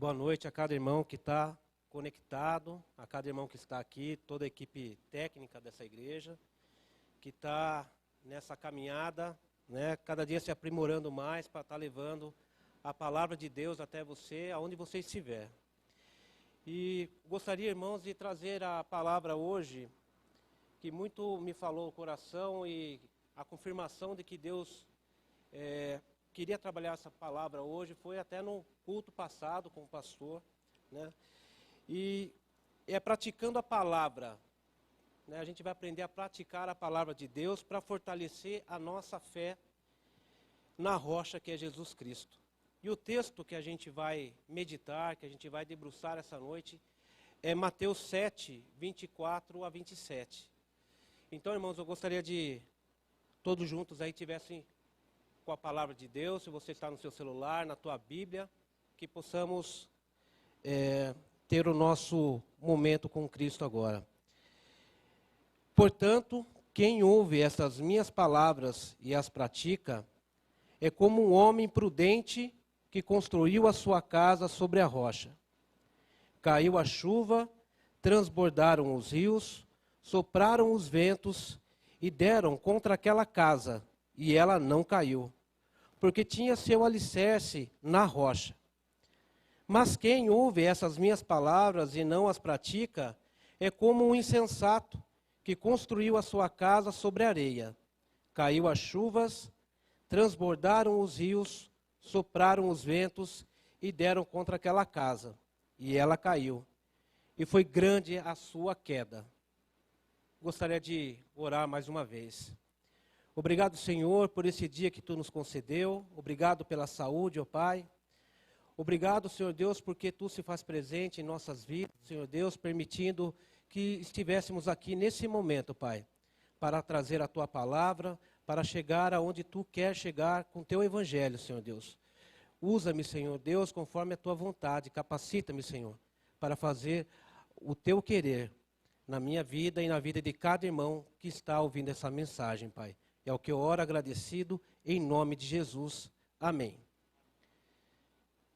Boa noite a cada irmão que está conectado, a cada irmão que está aqui, toda a equipe técnica dessa igreja, que está nessa caminhada, né, cada dia se aprimorando mais para estar levando a palavra de Deus até você, aonde você estiver. E gostaria, irmãos, de trazer a palavra hoje, que muito me falou o coração e a confirmação de que Deus queria trabalhar essa palavra hoje, foi até no culto passado com o pastor, né? E é praticando a palavra, né? A gente vai aprender a praticar a palavra de Deus para fortalecer a nossa fé na rocha que é Jesus Cristo. E o texto que a gente vai meditar, que a gente vai debruçar essa noite, é Mateus 7, 24 a 27. Então, irmãos, eu gostaria de todos juntos aí tivessem com a palavra de Deus, se você está no seu celular, na tua Bíblia, que possamos ter o nosso momento com Cristo agora. Portanto, quem ouve essas minhas palavras e as pratica, é como um homem prudente que construiu a sua casa sobre a rocha. Caiu a chuva, transbordaram os rios, sopraram os ventos e deram contra aquela casa, e ela não caiu, porque tinha seu alicerce na rocha. Mas quem ouve essas minhas palavras e não as pratica, é como um insensato que construiu a sua casa sobre a areia. Caiu as chuvas, transbordaram os rios, sopraram os ventos e deram contra aquela casa, e ela caiu. E foi grande a sua queda. Gostaria de orar mais uma vez. Obrigado, Senhor, por esse dia que Tu nos concedeu. Obrigado pela saúde, ó Pai. Obrigado, Senhor Deus, porque Tu se faz presente em nossas vidas, Senhor Deus, permitindo que estivéssemos aqui nesse momento, Pai, para trazer a Tua palavra, para chegar aonde Tu quer chegar com Teu evangelho, Senhor Deus. Usa-me, Senhor Deus, conforme a Tua vontade. Capacita-me, Senhor, para fazer o Teu querer na minha vida e na vida de cada irmão que está ouvindo essa mensagem, Pai. É o que eu oro agradecido, em nome de Jesus. Amém.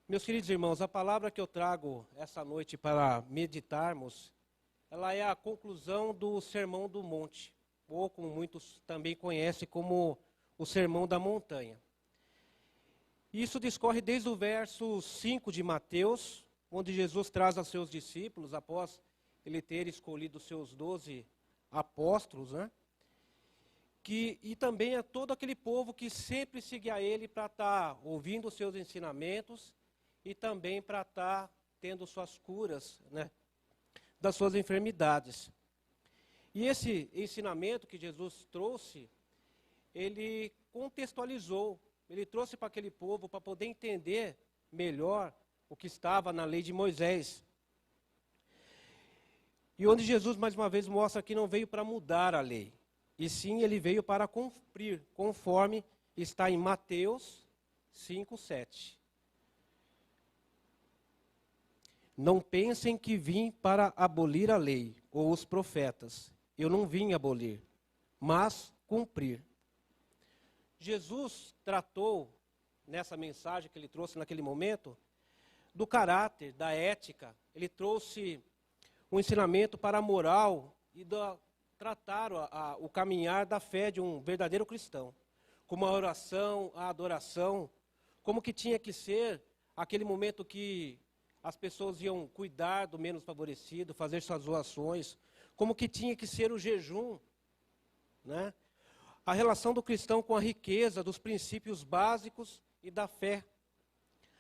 Meus queridos irmãos, a palavra que eu trago essa noite para meditarmos, ela é a conclusão do Sermão do Monte, ou como muitos também conhecem como o Sermão da Montanha. Isso discorre desde o verso 5 de Mateus, onde Jesus traz aos seus discípulos, após ele ter escolhido os seus 12 apóstolos, né? E também a todo aquele povo que sempre seguia ele para estar ouvindo os seus ensinamentos e também para estar tendo suas curas, né, das suas enfermidades. E esse ensinamento que Jesus trouxe, ele contextualizou, ele trouxe para aquele povo para poder entender melhor o que estava na lei de Moisés. E onde Jesus, mais uma vez, mostra que não veio para mudar a lei, e sim ele veio para cumprir, conforme está em Mateus 5, 7. Não pensem que vim para abolir a lei ou os profetas. Eu não vim abolir, mas cumprir. Jesus tratou, nessa mensagem que ele trouxe naquele momento, do caráter, da ética. Ele trouxe um ensinamento para a moral e tratar o caminhar da fé de um verdadeiro cristão. Como a oração, a adoração, como que tinha que ser aquele momento que as pessoas iam cuidar do menos favorecido, fazer suas doações, como que tinha que ser o jejum, né? A relação do cristão com a riqueza, dos princípios básicos e da fé,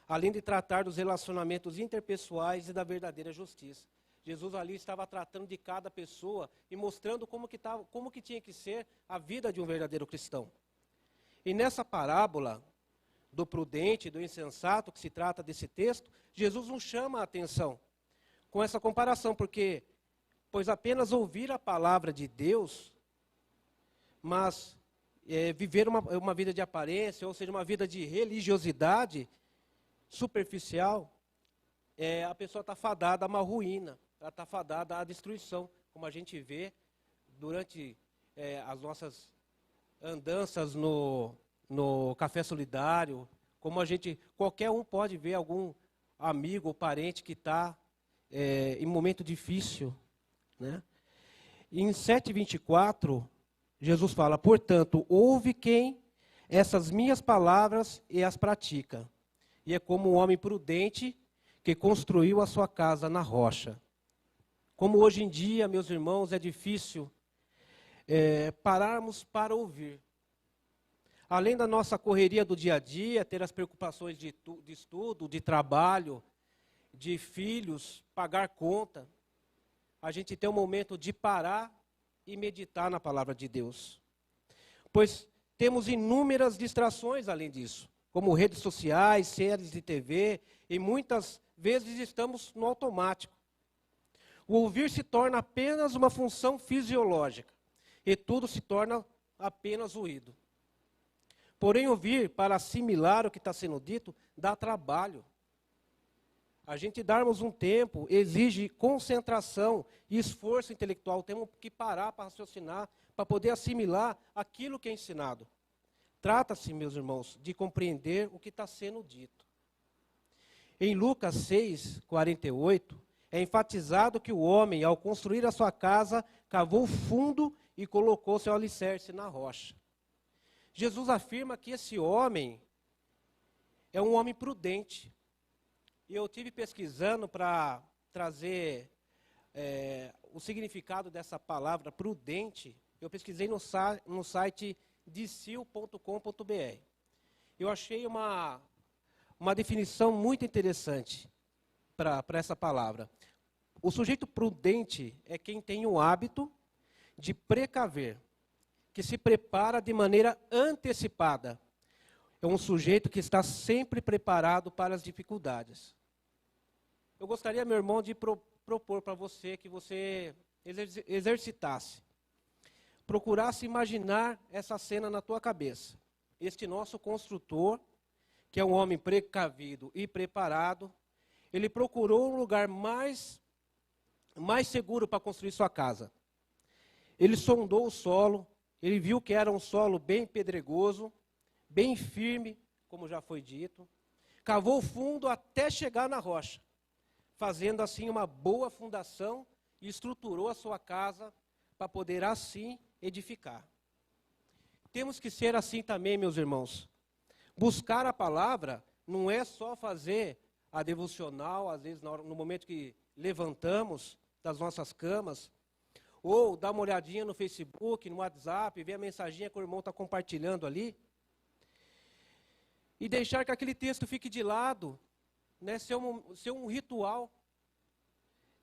além de tratar dos relacionamentos interpessoais e da verdadeira justiça. Jesus ali estava tratando de cada pessoa e mostrando como que tinha que ser a vida de um verdadeiro cristão. E nessa parábola do prudente e do insensato, que se trata desse texto, Jesus nos chama a atenção com essa comparação, pois apenas ouvir a palavra de Deus, mas viver uma vida de aparência, ou seja, uma vida de religiosidade superficial, a pessoa está fadada a uma ruína, ela está fadada à destruição, como a gente vê durante as nossas andanças no Café Solidário, como qualquer um pode ver amigo ou parente que está em momento difícil, né? Em 7:24, Jesus fala: portanto, ouve quem essas minhas palavras e as pratica. E é como um homem prudente que construiu a sua casa na rocha. Como hoje em dia, meus irmãos, é difícil pararmos para ouvir. Além da nossa correria do dia a dia, ter as preocupações de estudo, de trabalho, de filhos, pagar conta, a gente tem um momento de parar e meditar na palavra de Deus. Pois temos inúmeras distrações além disso, como redes sociais, séries de TV, e muitas vezes estamos no automático. O ouvir se torna apenas uma função fisiológica, e tudo se torna apenas ruído. Porém, ouvir para assimilar o que está sendo dito dá trabalho. A gente darmos um tempo exige concentração e esforço intelectual. Temos que parar para raciocinar, para poder assimilar aquilo que é ensinado. Trata-se, meus irmãos, de compreender o que está sendo dito. Em Lucas 6:48, é enfatizado que o homem, ao construir a sua casa, cavou fundo e colocou seu alicerce na rocha. Jesus afirma que esse homem é um homem prudente. E eu tive pesquisando para trazer o significado dessa palavra prudente. Eu pesquisei no site dicil.com.br. Eu achei uma definição muito interessante para essa palavra. O sujeito prudente é quem tem o hábito de precaver, que se prepara de maneira antecipada. É um sujeito que está sempre preparado para as dificuldades. Eu gostaria, meu irmão, de propor para você que você exercitasse. Procurasse imaginar essa cena na tua cabeça. Este nosso construtor, que é um homem precavido e preparado, ele procurou um lugar mais seguro para construir sua casa. Ele sondou o solo, ele viu que era um solo bem pedregoso, bem firme, como já foi dito. Cavou fundo até chegar na rocha, fazendo assim uma boa fundação e estruturou a sua casa para poder assim edificar. Temos que ser assim também, meus irmãos. Buscar a palavra não é só fazer a devocional, às vezes no momento que levantamos das nossas camas, ou dar uma olhadinha no Facebook, no WhatsApp, ver a mensaginha que o irmão está compartilhando ali, e deixar que aquele texto fique de lado, né, ser um ritual.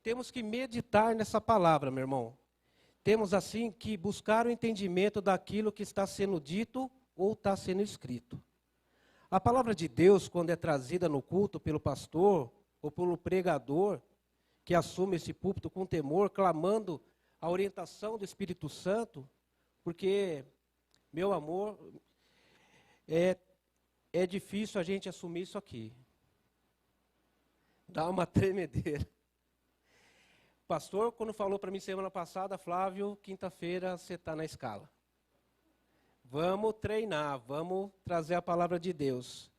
Temos que meditar nessa palavra, meu irmão. Temos, assim, que buscar o entendimento daquilo que está sendo dito ou está sendo escrito. A palavra de Deus, quando é trazida no culto pelo pastor ou pelo pregador, que assume esse púlpito com temor, clamando a orientação do Espírito Santo, porque, meu amor, é difícil a gente assumir isso aqui. Dá uma tremedeira. O pastor, quando falou para mim semana passada, Flávio, quinta-feira você está na escala. Vamos treinar, vamos trazer a palavra de Deus.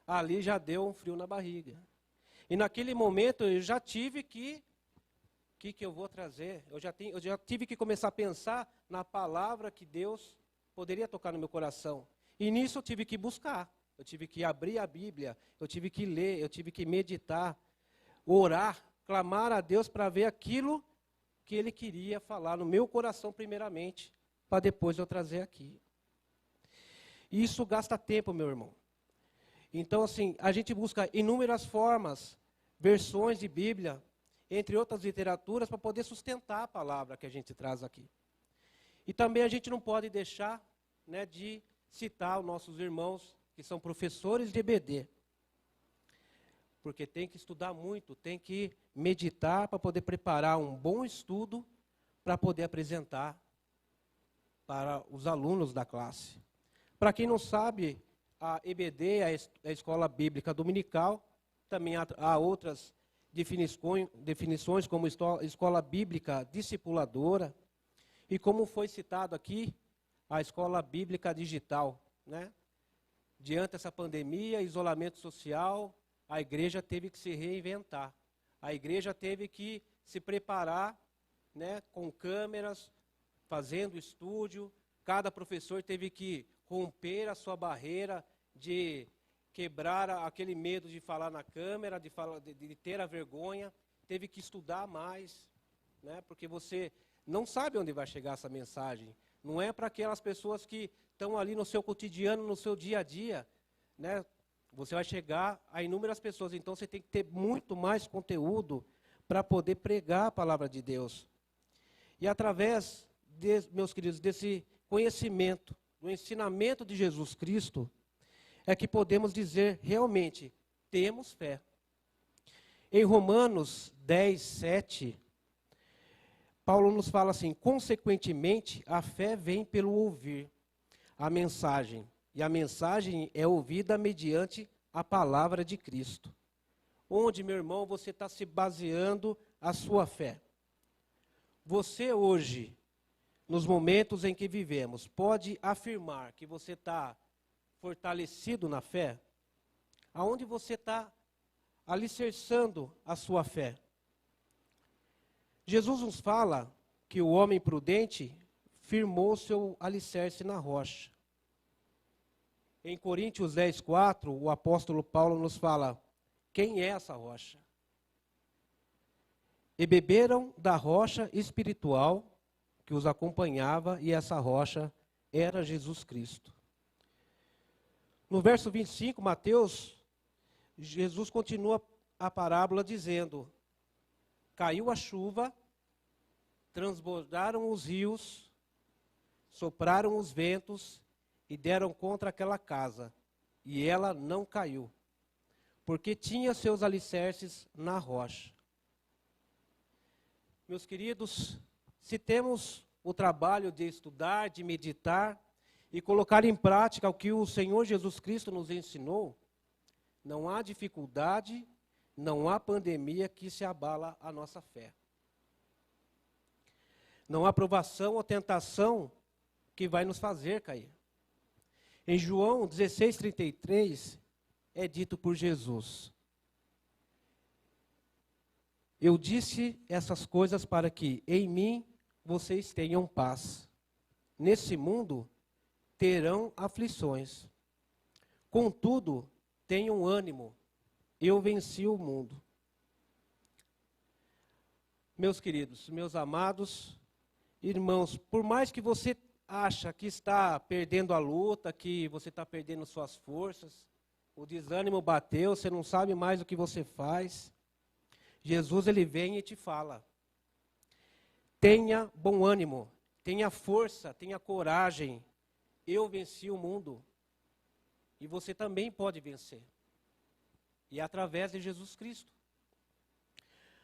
Ali já deu um frio na barriga. E naquele momento eu já tive que eu vou trazer? Eu já tive que começar a pensar na palavra que Deus poderia tocar no meu coração. E nisso eu tive que buscar. Eu tive que abrir a Bíblia, eu tive que ler, eu tive que meditar, orar, clamar a Deus para ver aquilo que Ele queria falar no meu coração primeiramente, para depois eu trazer aqui. E isso gasta tempo, meu irmão. Então, assim, a gente busca inúmeras formas, versões de Bíblia, entre outras literaturas, para poder sustentar a palavra que a gente traz aqui. E também a gente não pode deixar, né, de citar os nossos irmãos que são professores de EBD. Porque tem que estudar muito, tem que meditar para poder preparar um bom estudo para poder apresentar para os alunos da classe. Para quem não sabe, a EBD é a Escola Bíblica Dominical, também há outras definições como Escola Bíblica Discipuladora, e como foi citado aqui, a Escola Bíblica Digital, né? Diante dessa pandemia, isolamento social, a igreja teve que se reinventar. A igreja teve que se preparar, né, com câmeras, fazendo estúdio. Cada professor teve que romper a sua barreira de quebrar aquele medo de falar na câmera, de ter a vergonha. Teve que estudar mais, né, porque você não sabe onde vai chegar essa mensagem. Não é para aquelas pessoas que estão ali no seu cotidiano, no seu dia a dia, né? Você vai chegar a inúmeras pessoas, então você tem que ter muito mais conteúdo para poder pregar a palavra de Deus. E através, meus queridos, desse conhecimento, do ensinamento de Jesus Cristo, é que podemos dizer realmente, temos fé. Em Romanos 10, 7, Paulo nos fala assim: consequentemente, a fé vem pelo ouvir a mensagem. E a mensagem é ouvida mediante a palavra de Cristo. Onde, meu irmão, você está se baseando a sua fé? Você hoje, nos momentos em que vivemos, pode afirmar que você está fortalecido na fé? Aonde você está alicerçando a sua fé? Jesus nos fala que o homem prudente firmou seu alicerce na rocha. Em Coríntios 10, 4, o apóstolo Paulo nos fala: quem é essa rocha? E beberam da rocha espiritual que os acompanhava, e essa rocha era Jesus Cristo. No verso 25, Mateus, Jesus continua a parábola dizendo: caiu a chuva, transbordaram os rios, sopraram os ventos e deram contra aquela casa, e ela não caiu, porque tinha seus alicerces na rocha. Meus queridos, se temos o trabalho de estudar, de meditar e colocar em prática o que o Senhor Jesus Cristo nos ensinou, não há dificuldade, não há pandemia que se abala a nossa fé. Não há provação ou tentação que vai nos fazer cair. Em João 16:33, é dito por Jesus: eu disse essas coisas para que em mim vocês tenham paz. Nesse mundo terão aflições. Contudo, tenham ânimo, eu venci o mundo. Meus queridos, meus amados irmãos, por mais que você acha que está perdendo a luta, que você está perdendo suas forças, o desânimo bateu, você não sabe mais o que você faz, Jesus, ele vem e te fala: tenha bom ânimo, tenha força, tenha coragem, eu venci o mundo, e você também pode vencer, e é através de Jesus Cristo.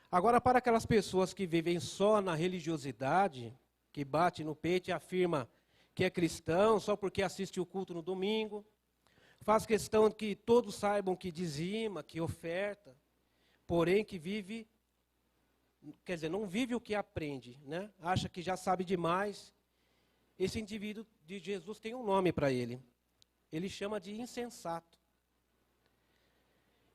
Agora, para aquelas pessoas que vivem só na religiosidade, que bate no peito e afirma que é cristão só porque assiste o culto no domingo, faz questão de que todos saibam que dizima, que oferta, porém que vive, quer dizer, não vive o que aprende, né? Acha que já sabe demais. Esse indivíduo de Jesus tem um nome para ele. Ele chama de insensato.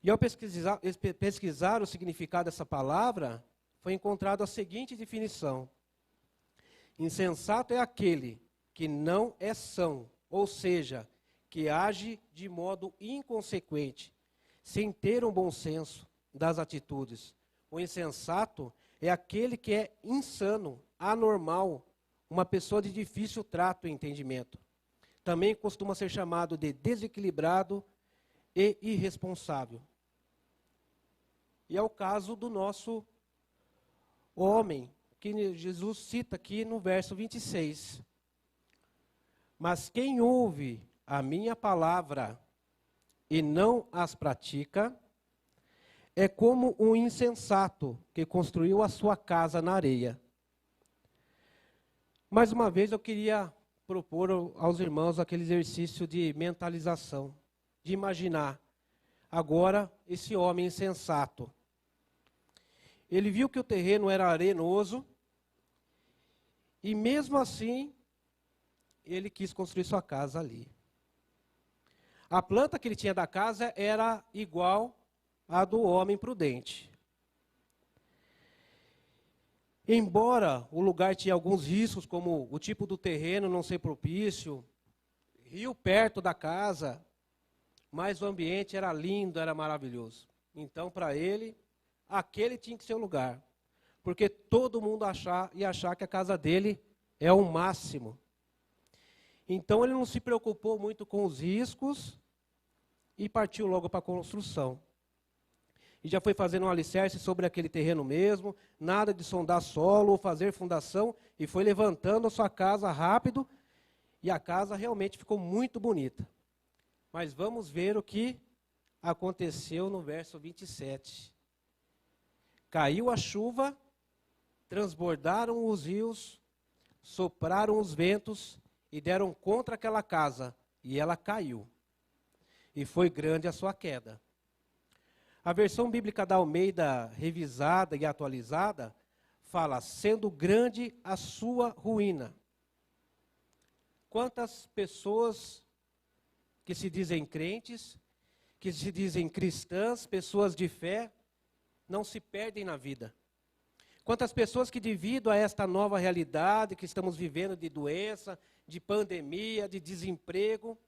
E ao pesquisar o significado dessa palavra, foi encontrada a seguinte definição: insensato é aquele que não é são, ou seja, que age de modo inconsequente, sem ter um bom senso das atitudes. O insensato é aquele que é insano, anormal, uma pessoa de difícil trato e entendimento. Também costuma ser chamado de desequilibrado e irresponsável. E é o caso do nosso homem, que Jesus cita aqui no verso 26. Mas quem ouve a minha palavra e não as pratica, é como um insensato que construiu a sua casa na areia. Mais uma vez eu queria propor aos irmãos aquele exercício de mentalização, de imaginar agora esse homem insensato. Ele viu que o terreno era arenoso e mesmo assim ele quis construir sua casa ali. A planta que ele tinha da casa era igual a do homem prudente. Embora o lugar tinha alguns riscos, como o tipo do terreno não ser propício, rio perto da casa, mas o ambiente era lindo, era maravilhoso. Então, para ele, aquele tinha que ser o lugar, porque todo mundo ia achar que a casa dele é o máximo. Então, ele não se preocupou muito com os riscos e partiu logo para a construção. E já foi fazendo um alicerce sobre aquele terreno mesmo, nada de sondar solo ou fazer fundação, e foi levantando a sua casa rápido, e a casa realmente ficou muito bonita. Mas vamos ver o que aconteceu no verso 27. Caiu a chuva, transbordaram os rios, sopraram os ventos e deram contra aquela casa, e ela caiu. E foi grande a sua queda. A versão bíblica da Almeida, revisada e atualizada, fala, sendo grande a sua ruína. Quantas pessoas que se dizem crentes, que se dizem cristãs, pessoas de fé, não se perdem na vida? Quantas pessoas que, devido a esta nova realidade que estamos vivendo de doença, de pandemia, de desemprego,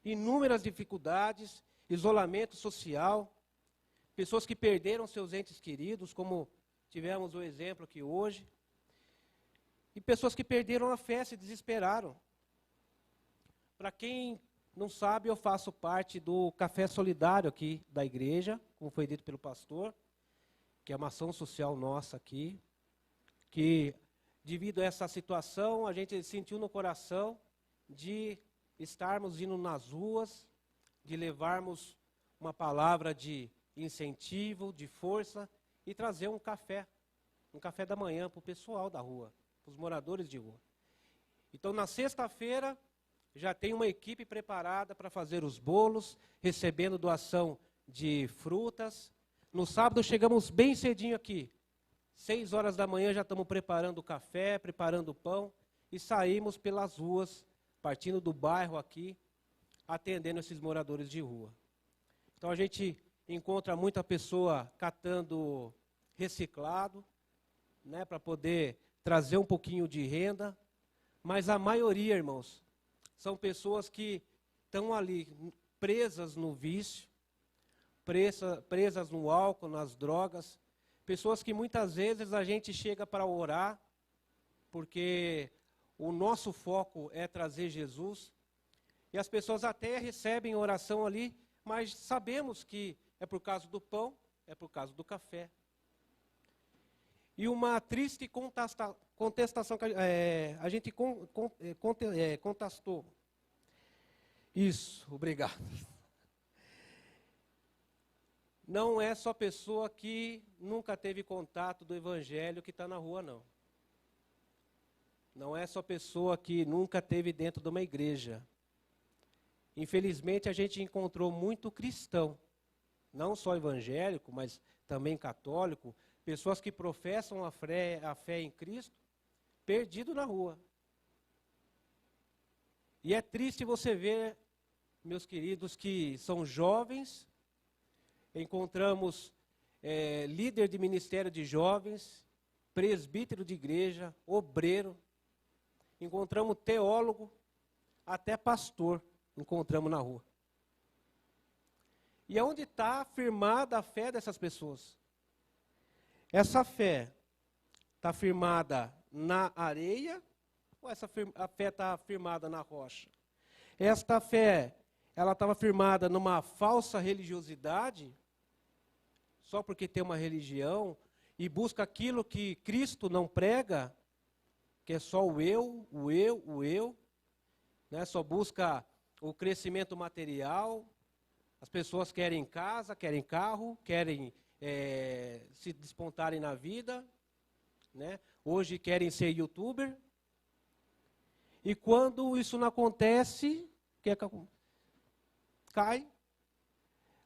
inúmeras dificuldades, isolamento social, pessoas que perderam seus entes queridos, como tivemos o exemplo aqui hoje, e pessoas que perderam a fé, se desesperaram. Para quem não sabe, eu faço parte do Café Solidário aqui da igreja, como foi dito pelo pastor, que é uma ação social nossa aqui, que devido a essa situação, a gente sentiu no coração de estarmos indo nas ruas, de levarmos uma palavra de incentivo, de força, e trazer um café da manhã para o pessoal da rua, para os moradores de rua. Então, na sexta-feira, já tem uma equipe preparada para fazer os bolos, recebendo doação de frutas. No sábado, chegamos bem cedinho aqui. 6 horas da manhã, já estamos preparando o café, preparando o pão, e saímos pelas ruas, partindo do bairro aqui, atendendo esses moradores de rua. Então, a gente encontra muita pessoa catando reciclado, né, para poder trazer um pouquinho de renda, mas a maioria, irmãos, são pessoas que estão ali presas no vício, presas no álcool, nas drogas, pessoas que muitas vezes a gente chega para orar, porque o nosso foco é trazer Jesus, e as pessoas até recebem oração ali, mas sabemos que é por causa do pão, é por causa do café. E uma triste contestação que a gente contestou. Isso, obrigado. Não é só pessoa que nunca teve contato do evangelho que está na rua, não. Não é só pessoa que nunca teve dentro de uma igreja. Infelizmente, a gente encontrou muito cristão, não só evangélico, mas também católico, pessoas que professam a fé em Cristo, perdido na rua. E é triste você ver, meus queridos, que são jovens, encontramos líder de ministério de jovens, presbítero de igreja, obreiro, encontramos teólogo, até pastor, encontramos na rua. E aonde está firmada a fé dessas pessoas? Essa fé está firmada na areia ou a fé está firmada na rocha? Esta fé, ela estava firmada numa falsa religiosidade, só porque tem uma religião, e busca aquilo que Cristo não prega, que é só o eu, né? Só busca o crescimento material. As pessoas querem casa, querem carro, querem se despontarem na vida, né? Hoje querem ser youtuber. E quando isso não acontece, cai,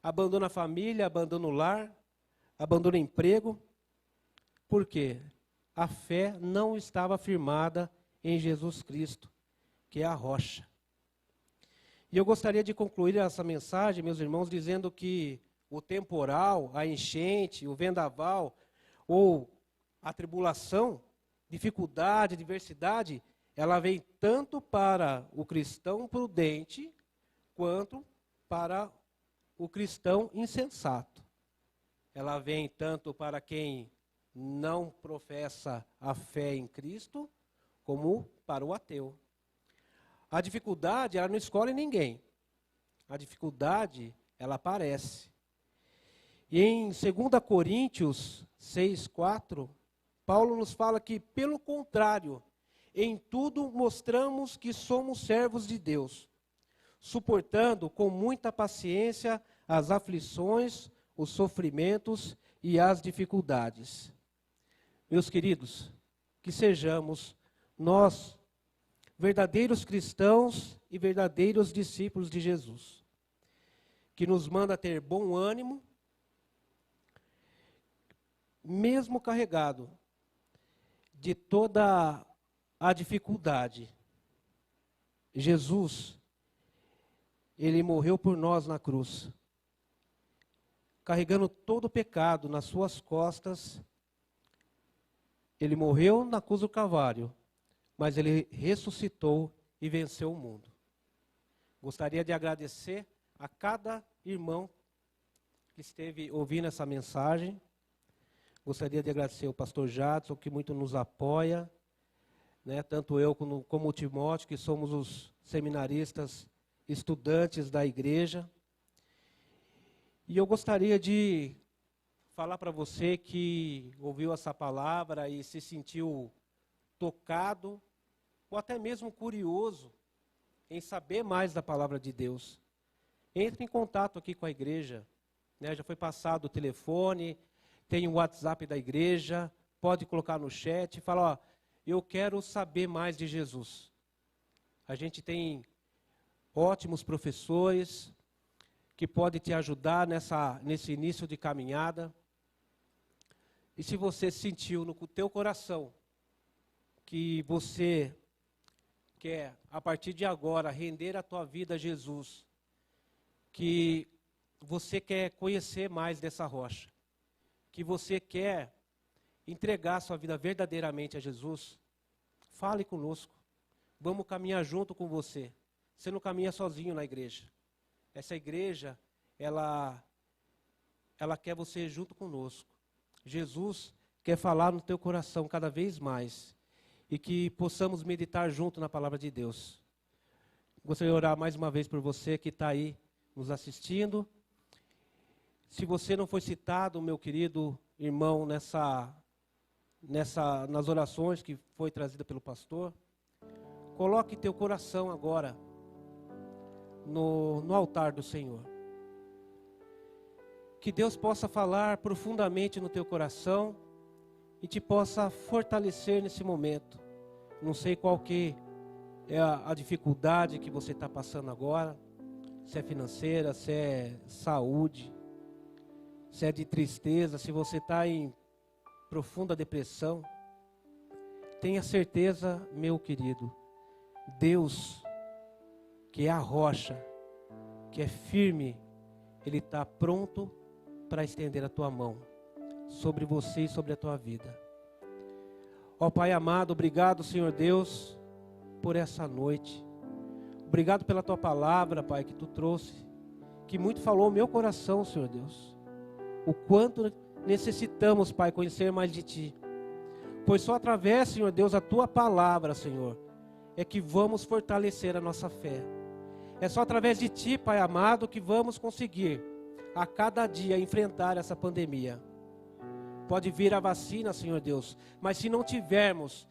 abandona a família, abandona o lar, abandona o emprego. Por quê? A fé não estava firmada em Jesus Cristo, que é a rocha. E eu gostaria de concluir essa mensagem, meus irmãos, dizendo que o temporal, a enchente, o vendaval, ou a tribulação, dificuldade, adversidade, ela vem tanto para o cristão prudente, quanto para o cristão insensato. Ela vem tanto para quem não professa a fé em Cristo, como para o ateu. A dificuldade, ela não escolhe ninguém. A dificuldade, ela aparece. E em 2 Coríntios 6:4, Paulo nos fala que, pelo contrário, em tudo mostramos que somos servos de Deus, suportando com muita paciência as aflições, os sofrimentos e as dificuldades. Meus queridos, que sejamos nós verdadeiros cristãos e verdadeiros discípulos de Jesus, que nos manda ter bom ânimo, mesmo carregado de toda a dificuldade. Jesus, ele morreu por nós na cruz, carregando todo o pecado nas suas costas. Ele morreu na cruz do Calvário, mas ele ressuscitou e venceu o mundo. Gostaria de agradecer a cada irmão que esteve ouvindo essa mensagem. Gostaria de agradecer ao pastor Jadson, que muito nos apoia, né, tanto eu como o Timóteo, que somos os seminaristas, estudantes da igreja. E eu gostaria de falar para você que ouviu essa palavra e se sentiu tocado, ou até mesmo curioso em saber mais da palavra de Deus. Entre em contato aqui com a igreja, né, já foi passado o telefone, tem o WhatsApp da igreja, pode colocar no chat e falar, ó, eu quero saber mais de Jesus. A gente tem ótimos professores que podem te ajudar nesse início de caminhada. E se você sentiu no teu coração que você quer, a partir de agora, render a tua vida a Jesus, que você quer conhecer mais dessa rocha, que você quer entregar a sua vida verdadeiramente a Jesus, fale conosco. Vamos caminhar junto com você. Você não caminha sozinho na igreja. Essa igreja, ela quer você junto conosco. Jesus quer falar no teu coração cada vez mais. E que possamos meditar junto na palavra de Deus. Gostaria de orar mais uma vez por você que está aí nos assistindo. Se você não foi citado, meu querido irmão, nas orações que foi trazida pelo pastor, coloque teu coração agora no altar do Senhor. Que Deus possa falar profundamente no teu coração e te possa fortalecer nesse momento. Não sei qual que é a dificuldade que você está passando agora, se é financeira, se é saúde, se é de tristeza, se você está em profunda depressão. Tenha certeza, meu querido, Deus, que é a rocha, que é firme, Ele está pronto para estender a tua mão sobre você e sobre a tua vida. Ó Pai amado, obrigado, Senhor Deus, por essa noite. Obrigado pela tua palavra, Pai, que tu trouxe, que muito falou ao meu coração, Senhor Deus. O quanto necessitamos, Pai, conhecer mais de ti. Pois só através, Senhor Deus, da tua palavra, Senhor, é que vamos fortalecer a nossa fé. É só através de ti, Pai amado, que vamos conseguir a cada dia enfrentar essa pandemia. Pode vir a vacina, Senhor Deus, mas se não tivermos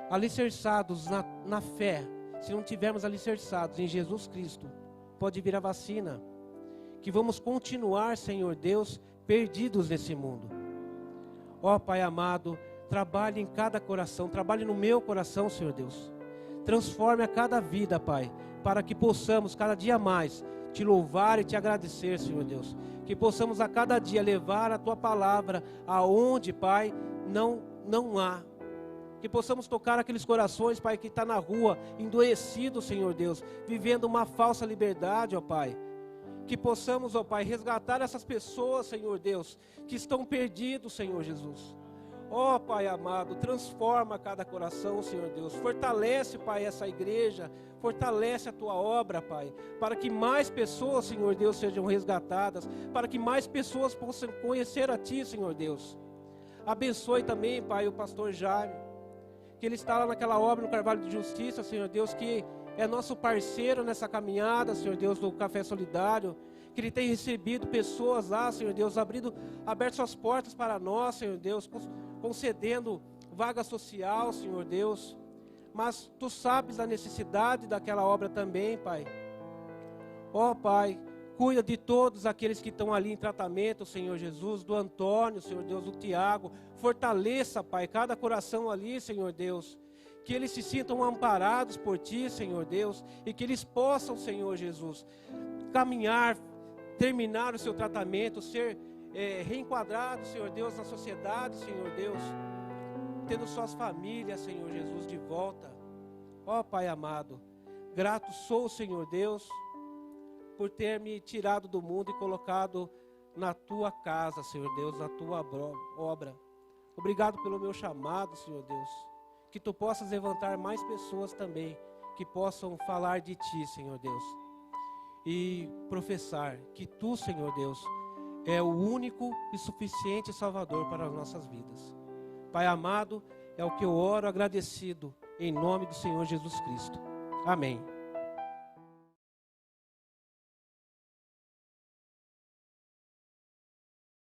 alicerçados na fé, se não tivermos alicerçados em Jesus Cristo, pode vir a vacina, que vamos continuar, Senhor Deus, perdidos nesse mundo. Ó Pai amado, trabalhe em cada coração, trabalhe no meu coração, Senhor Deus. Transforme a cada vida, Pai, para que possamos cada dia mais te louvar e te agradecer, Senhor Deus. Que possamos a cada dia levar a tua palavra aonde, Pai, não há. Que possamos tocar aqueles corações, Pai, que está na rua, endoecido, Senhor Deus, vivendo uma falsa liberdade, ó Pai. que possamos, ó Pai, resgatar essas pessoas, Senhor Deus, que estão perdidos, Senhor Jesus. Ó Pai amado, transforma cada coração, Senhor Deus. Fortalece, Pai, essa igreja. Fortalece a Tua obra, Pai. Para que mais pessoas, Senhor Deus, sejam resgatadas. Para que mais pessoas possam conhecer a Ti, Senhor Deus. Abençoe também, Pai, o pastor Jaime. Que ele está lá naquela obra no Carvalho de Justiça, Senhor Deus, que é nosso parceiro nessa caminhada, Senhor Deus, do Café Solidário. Que ele tem recebido pessoas lá, Senhor Deus, aberto suas portas para nós, Senhor Deus, concedendo vaga social, Senhor Deus. Mas Tu sabes da necessidade daquela obra também, Pai. Ó Pai, cuida de todos aqueles que estão ali em tratamento, Senhor Jesus, do Antônio, Senhor Deus, do Tiago. Fortaleça, Pai, cada coração ali, Senhor Deus. Que eles se sintam amparados por Ti, Senhor Deus. E que eles possam, Senhor Jesus, caminhar, terminar o seu tratamento, ser reenquadrados, Senhor Deus, na sociedade, Senhor Deus. Tendo suas famílias, Senhor Jesus, de volta. Ó Pai amado, grato sou, Senhor Deus, por ter me tirado do mundo e colocado na Tua casa, Senhor Deus, na Tua obra. Obrigado pelo meu chamado, Senhor Deus. Que Tu possas levantar mais pessoas também, que possam falar de Ti, Senhor Deus. E professar que Tu, Senhor Deus, é o único e suficiente Salvador para as nossas vidas. Pai amado, é o que eu oro agradecido, em nome do Senhor Jesus Cristo. Amém.